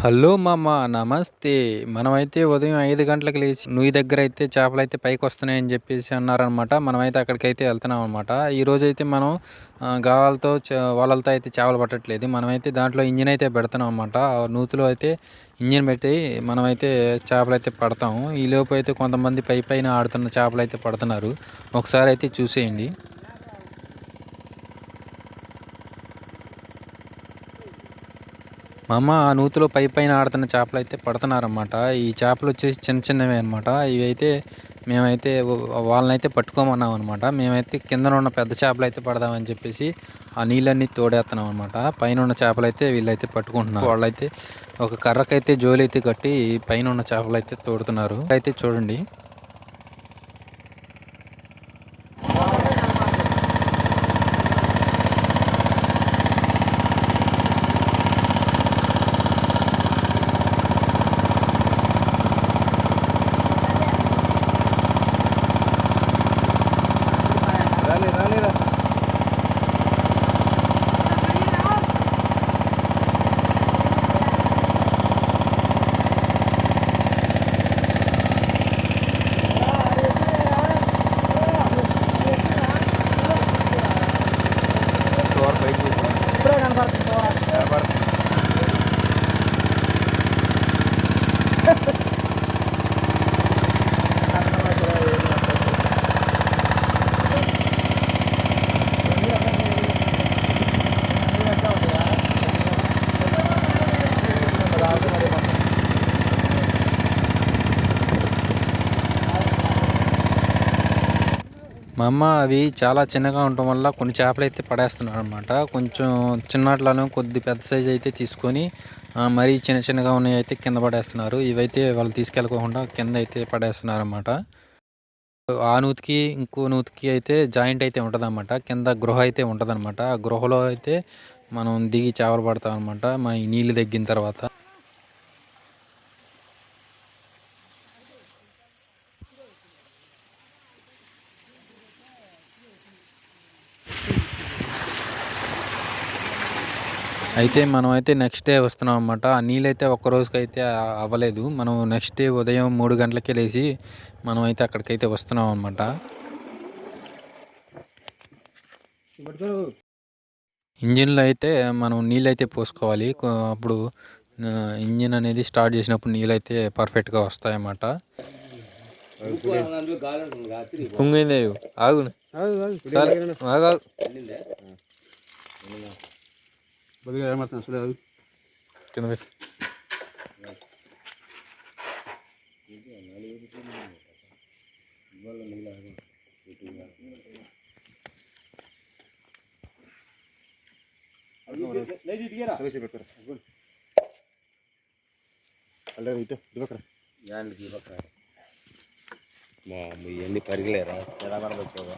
Hello మామ నమస్తే. మనమైతే ఉదయం 5 గంటలకు లేచి నుయ్యి దగ్గరైతే చేపలైతే పైకొస్తున్నాయని జెప్పేసి అన్నారనమాట. మనమైతే అక్కడికైతే ఎళ్తున్నామనమాట. ఈరోజైతే మనం గాలాలతో వలలతో అయితే చేపలు పట్టట్లేదు. మనమైతే దాంట్లో ఇంజిన్ అయితే పెడుతున్నాం అనమాట. ఆ నూతిలో అయితే ఇంజిన్ పెట్టి మనమైతే చేపలైతే పడతాము. ఈలోపు అయితే కొంతమంది పైన ఆడుతున్న చేపలైతే పడుతున్నారు. ఒకసారి అయితే చూసేయండి. మా అమ్మ ఆ నూతిలో పైన ఆడుతున్న చేపలైతే పడుతున్నారనమాట. ఈ చేపలొచ్చేసి చిన్న చిన్నవే అనమాట. ఇవైతే మేమైతే వాళ్ళనైతే పట్టుకోమన్నాం అనమాట. మేమైతే కిందన ఉన్న పెద్ద చేపలైతే పడదామని చెప్పేసి ఆ నీళ్ళన్నీ తోడేస్తున్నాం అనమాట. పైనున్న చేపలైతే వీళ్ళైతే పట్టుకుంటున్నారు. వాళ్ళైతే ఒక కర్రకైతే జోలైతే కట్టి పైనున్న చేపలైతే తోడుతున్నారు. అయితే చూడండి. మా అమ్మ అవి చాలా చిన్నగా ఉండటం వల్ల కొన్ని చేపలైతే పడేస్తున్నారు అనమాట. కొంచెం చిన్నట్లను కొద్ది పెద్ద సైజ్ అయితే తీసుకొని మరీ చిన్నగా ఉన్నాయి అయితే కింద పడేస్తున్నారు. ఇవైతే వాళ్ళు తీసుకెళ్ళకోకుండా కింద అయితే పడేస్తున్నారు అనమాట. ఆ నూతికి ఇంకో నూతికి అయితే జాయింట్ అయితే ఉంటుందన్నమాట. కింద గృహ అయితే ఉంటుందన్నమాట. ఆ గృహలో అయితే మనం దిగి చేపలు పడతాం అనమాట. మన ఈ నీళ్ళు తగ్గిన తర్వాత. అయితే మనమైతే నెక్స్ట్ డే వస్తున్నాం అనమాట. ఆ నీళ్ళైతే ఒక్క రోజుకైతే అవ్వలేదు. మనం నెక్స్ట్ డే ఉదయం 3 గంటలకే లేచి మనమైతే అక్కడికైతే వస్తున్నాం అనమాట. ఇంజిన్లో అయితే మనం నీళ్ళైతే పోసుకోవాలి. అప్పుడు ఇంజిన్ అనేది స్టార్ట్ చేసినప్పుడు నీళ్ళైతే పర్ఫెక్ట్గా వస్తాయన్నమాట. పొంగిందే ఆగు ఆగు కింద పెట్టి ఇవన్నీ పరిగలేరా ఎలా కనబచ్చావా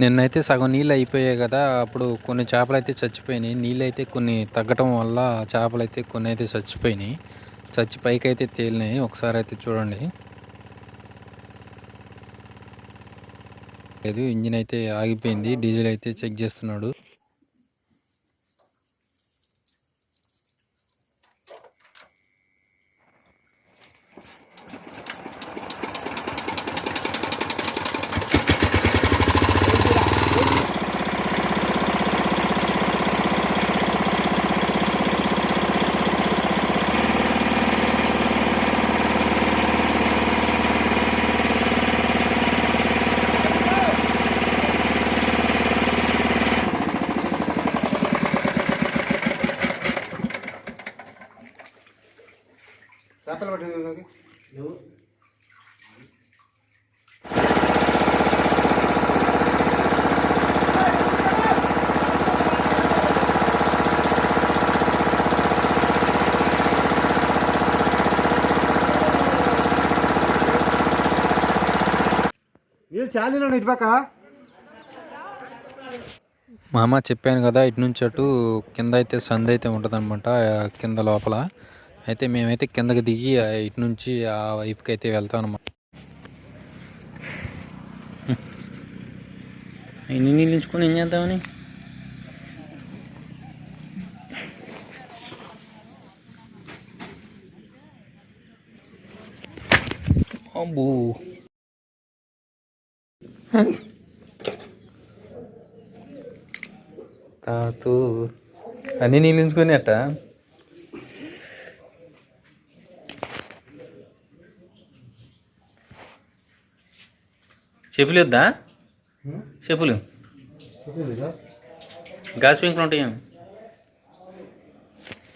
నిన్నైతే సగం నీళ్ళు అయిపోయాయి కదా. అప్పుడు కొన్ని చేపలైతే చచ్చిపోయినాయి. నీళ్ళైతే కొన్ని తగ్గటం వల్ల చేపలైతే కొన్ని అయితే చచ్చిపోయినాయి. చచ్చి పైకైతే తేలినాయి. ఒకసారి అయితే చూడండి. లేదు, ఇంజిన్ అయితే ఆగిపోయింది. డీజిల్ అయితే చెక్ చేస్తున్నాడు. చేపలు పట్టింది మా అమ్మ చెప్పాను కదా, ఇటు నుంచి అటు కింద అయితే సందు అయితే ఉంటుందన్నమాట, కింద లోపల. అయితే మేమైతే కిందకి దిగి ఇటు నుంచి ఆ వైపుకి అయితే వెళ్తాం అన్నమాట. ఇన్ని నీళ్ళు ఉంచుకొని ఏం చేద్దామని. అబ్బో, తాతూ అన్నీ నీళ్ళు ఉంచుకొని అట్ట. చెప్పులు వద్దా? చెప్పులు గాజు పెంకులు ఉంటాయా?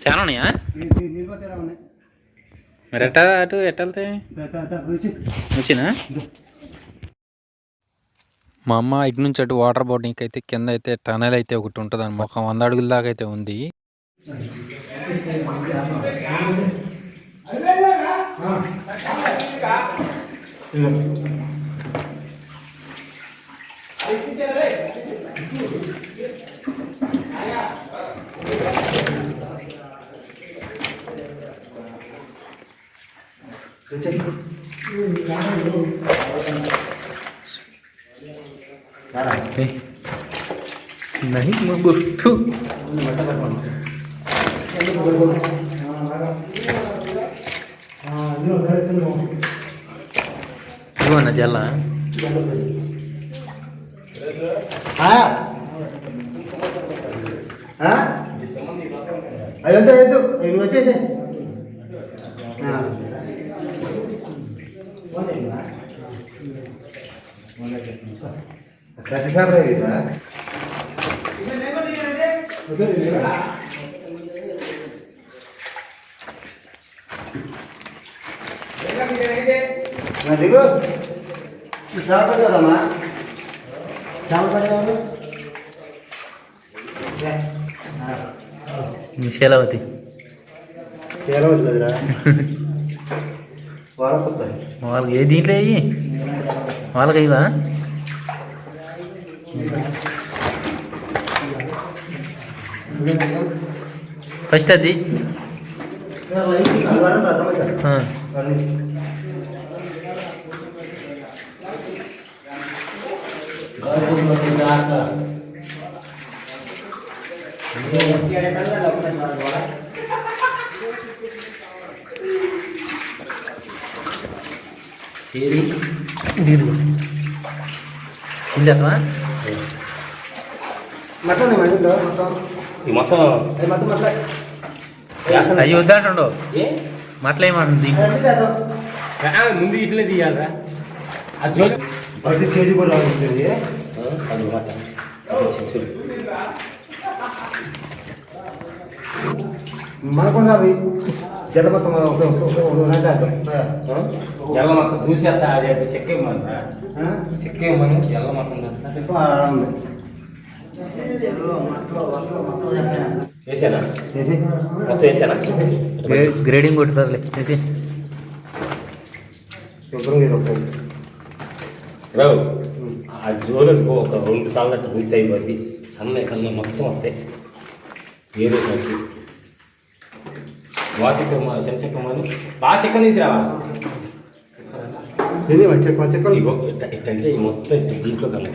చాలా ఉన్నాయా? మరి ఎట్టా అటు ఎట్ట వెళ్తాయి? వచ్చినా మా అమ్మ ఇటు నుంచి అటు వాటర్ బోటింగ్కి అయితే కింద అయితే టనల్ అయితే ఒకటి ఉంటుంది అన్నమాట, ఒక 100 అడుగుల దాకా అయితే ఉంది. नहीं गुट्टू ఇవ్వన్నా జల్ల అదంతా వద్దు, నువ్వు వచ్చేసి ప్రతిసారి కదా దిగు చేపడమ్మా, చేపడ శీలవతి చేరవద్దు కదరా వాళ్ళకొస్తాయి. వాళ్ళకి ఏ దీంట్లో అయ్యి వాళ్ళకి అయ్యవా? ఫస్ట్ అది ఏది దీని ఇంటా మొత్తం ఈ మొత్తం అయ్యి వద్దంటుండో మాట్లాడేమంటుంది. ముందు ఇట్లే తీయాలరా, ప్రతి కేజీ కూడా రావాలి. అది మాట మనకుండా జల మొత్తం జల్ల మొత్తం చూసేస్తా, అది చెక్కేమన్నా చెక్కేమని జల్ల మొత్తం వేసానా మొత్తం వేసానా? గ్రేడింగ్ కొట్టుతారులే చేసి రావు ఆ జోలకు ఒక 2 తాళ్ళట్టు గుర్తు అయిపోద్ది, సన్న కన్నా మొత్తం వస్తాయి. ఏదో వచ్చి వాసికమ్మ శంచకమ్మని బాగా చెక్క తీసుకురావా ఇట్టంటే మొత్తం దీంట్లో కన్నా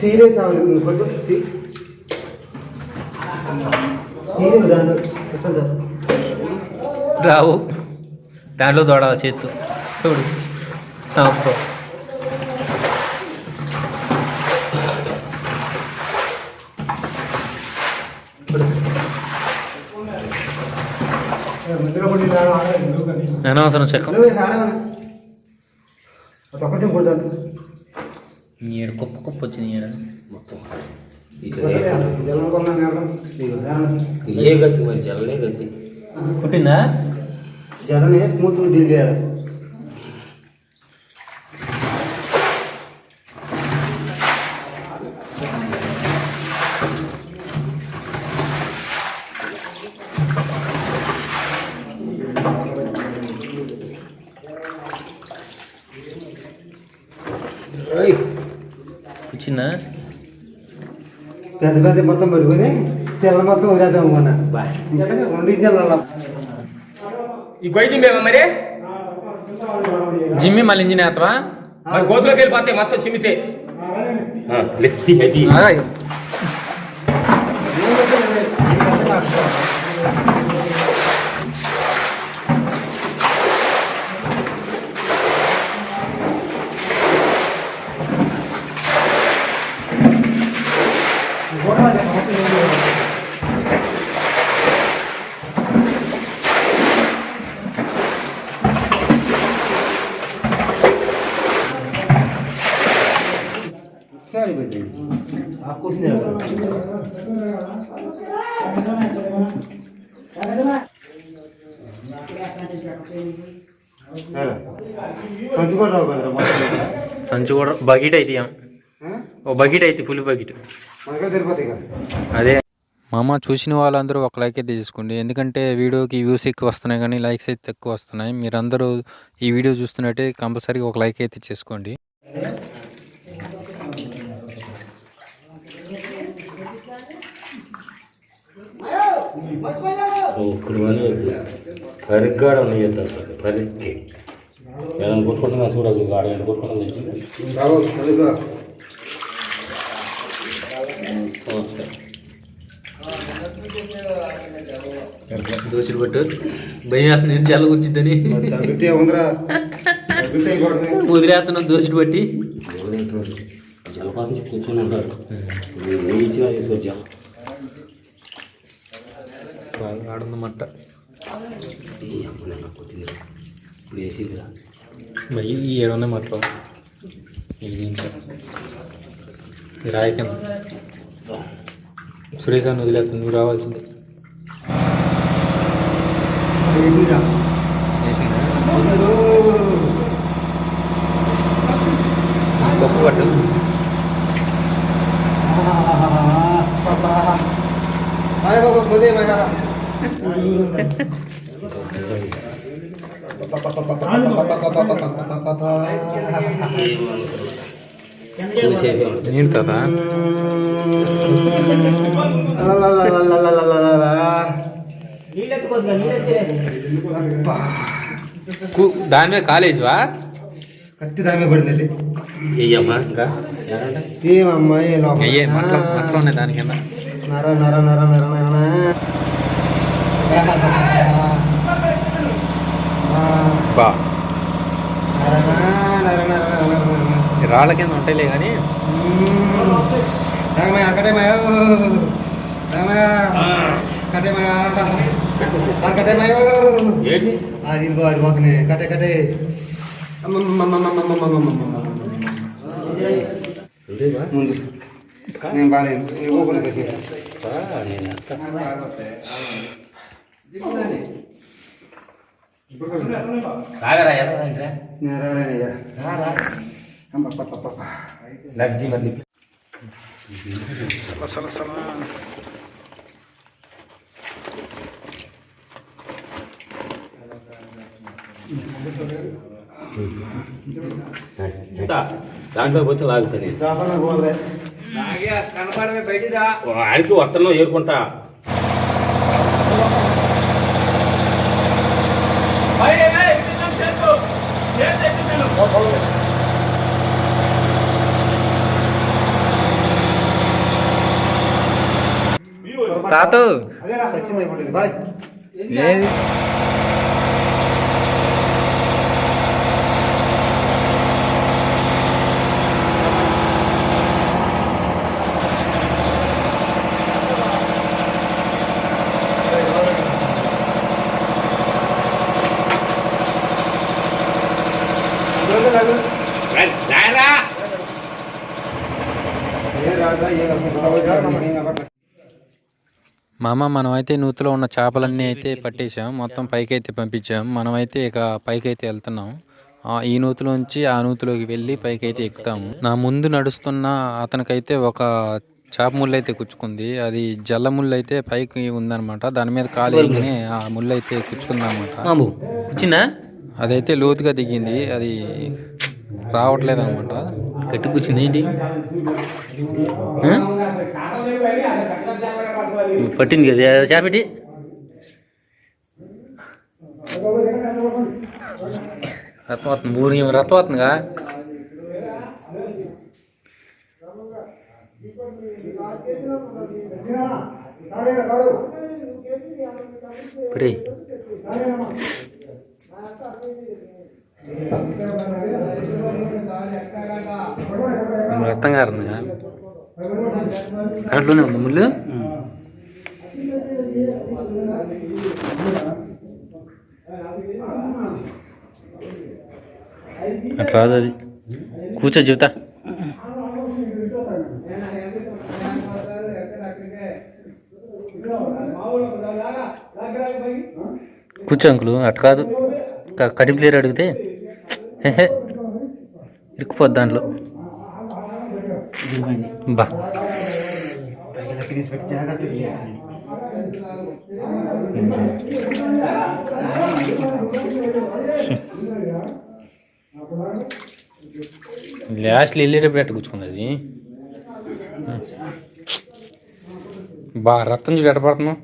రావు దాంట్లో దొడ చేత్తు చూడు. అనవసరం చెక్క ఏడు కుప్ప కుప్ప వచ్చింది. ఏడ మొత్తం ఏ గతి మరి జల్లే గతి పుట్టిందా? జలనే స్మూత్ డీల్ చేయాలి. చిన్న పెద్ద పెద్ద మొత్తం పెట్టుకుని తెల్ల మొత్తం వదిలేద్దాం అనుకున్నా బా ఇంకా రెండు ఇంజన్లు ఈ కొయ్యి మేము మరి జిమ్మి మళ్ళీ ఇంజిన్ వేస్తావా మరి గోతులోకి వెళ్ళిపోతాయి మొత్తం చిమ్మితే లెత్తి అది సంచు కూడా బకెట్ అయితే ఓ బకెట్ అయితే ఫుల్ బకెట్ అదే మామ చూసిన వాళ్ళందరూ ఒక లైక్ అయితే తీసుకోండి, ఎందుకంటే వీడియోకి వ్యూస్ ఎక్కువ వస్తున్నాయి కానీ లైక్స్ అయితే తక్కువ వస్తున్నాయి. మీరందరూ ఈ వీడియో చూస్తున్నట్టే కంపల్సరీగా ఒక లైక్ అయితే చేసుకోండి. ఇప్పుడు పరిగ్గాడ ఉన్నాయి పరిక్కి ఏదైనా కొట్టుకుంటున్నా చూడదు గాడ కొట్టుకుంటుంది దోశలు పట్టు భయం జల్ల వచ్చిద్దని వదిలేస్తున్నాం దోశలు పట్టి జలపాతం కూర్చొని ఉంటారు ఇచ్చినా తీసుకొచ్చా బాగా ఆడుందన్నమాట. ఇప్పుడు వేసిందిరా భయ ఈ 700 మాత్రం ఇది ఇంకా రాయి కింద సురేష్ అని వదిలేస్తుంది, నువ్వు రావాల్సిందే. పప్పు పట్టు ఏంటి కదా దాని మీద కాలేజ్వా కత్తి దామే పడిందండి. ఏయమ్మా ఇంకా ఏమమ్మా అయ్యే మట్లో ఉన్నాయి దాని కింద నర నర నర నర నర బా నర నర నర రాళ్ళ కింద ఉంటాయిలే కానీ కట్టేమయ్య ఏంటి అది పోతుంది కట్టే కట్టే ముందు నేను బాగాలేదు రాగరా లగ్జీ మంది దాంట్లో పోతే లాగుతుంది ఆడికి వస్తున్నావు ఏరుకుంటా తాతు బాయ్ ఏది మామ మనమైతే నూతిలో ఉన్న చేపలన్నీ అయితే పట్టేసాం, మొత్తం పైకి అయితే పంపించాం. మనమైతే ఇక పైకి అయితే వెళ్తున్నాం. ఈ నూతిలోంచి ఆ నూతిలోకి వెళ్ళి పైకి అయితే ఎక్కుతాము. నా ముందు నడుస్తున్న అతనికైతే ఒక చేప ముళ్ళు అయితే కుచ్చుకుంది. అది జల్ల ముళ్ళు అయితే పైకి ఉందన్నమాట. దాని మీద కాలు వేయగానే ఆ ముళ్ళు అయితే కుచ్చుకుందన్నమాట. కూర్చున్నా అదైతే లోతుగా దిగింది. అది రావట్లేదు అనమాట. గట్టి కూర్చుంది ఏంటి పట్టింది కదా చేపెట్టి రథం వస్తుంది, 3 రథం వస్తుందిగా. పడి రథం కారుందిగా. దాంట్లోనే ఉంది ముళ్ళు. అటు రాదు అది. కూర్చో చెబుతా. కూర్చో అంకులు, అటు కాదు. కటింగ్ ప్లేయర్ అడిగితే ఇరుక్కుపోద్ది దాంట్లో. బా ఫినిష్ పెట్టి జాగ్రత్తగా లాస్ట్లో వెళ్ళేటప్పుడు ఎట్ట కూర్చుకుంది అది. బా రక్తం చూడు ఎట్ట పడుతున్నావు.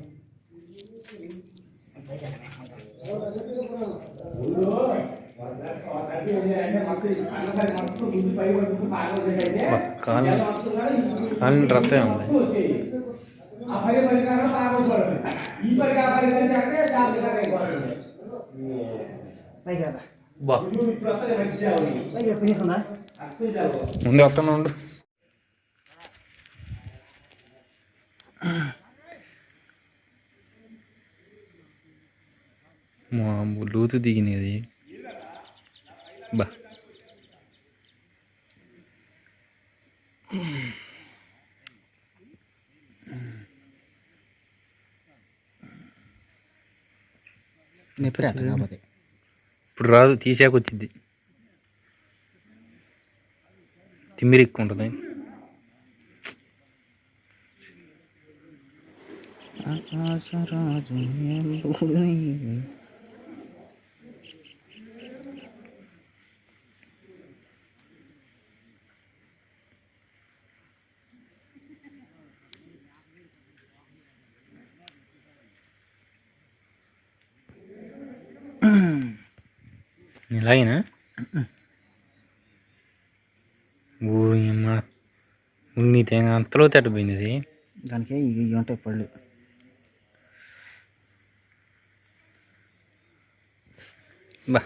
కాలిన రక్తమే ఉంది. బా ఫినిష్ ఉందా? ముందు వస్తాను ఉండు. లోతు దిగింది అది. బా ఇప్పుడు రాదు, తీసాక వచ్చింది. తిమ్మిరి ఎక్కువ ఉంటుంది. ఆకాశరాజు ఇలాగేనా? ఊరి అమ్మ ఉన్ని తేంగ అంతలో తట్టపోయింది అది. దానికి ఇవి ఉంటాయి పళ్ళు. బా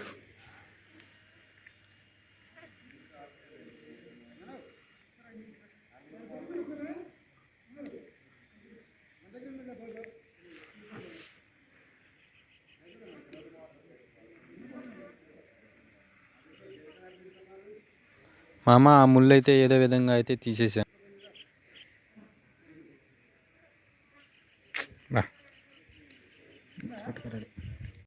మామ ఆ ముళ్ళు అయితే ఏదో విధంగా అయితే తీసేసాను. బా పట్టుకురాడు.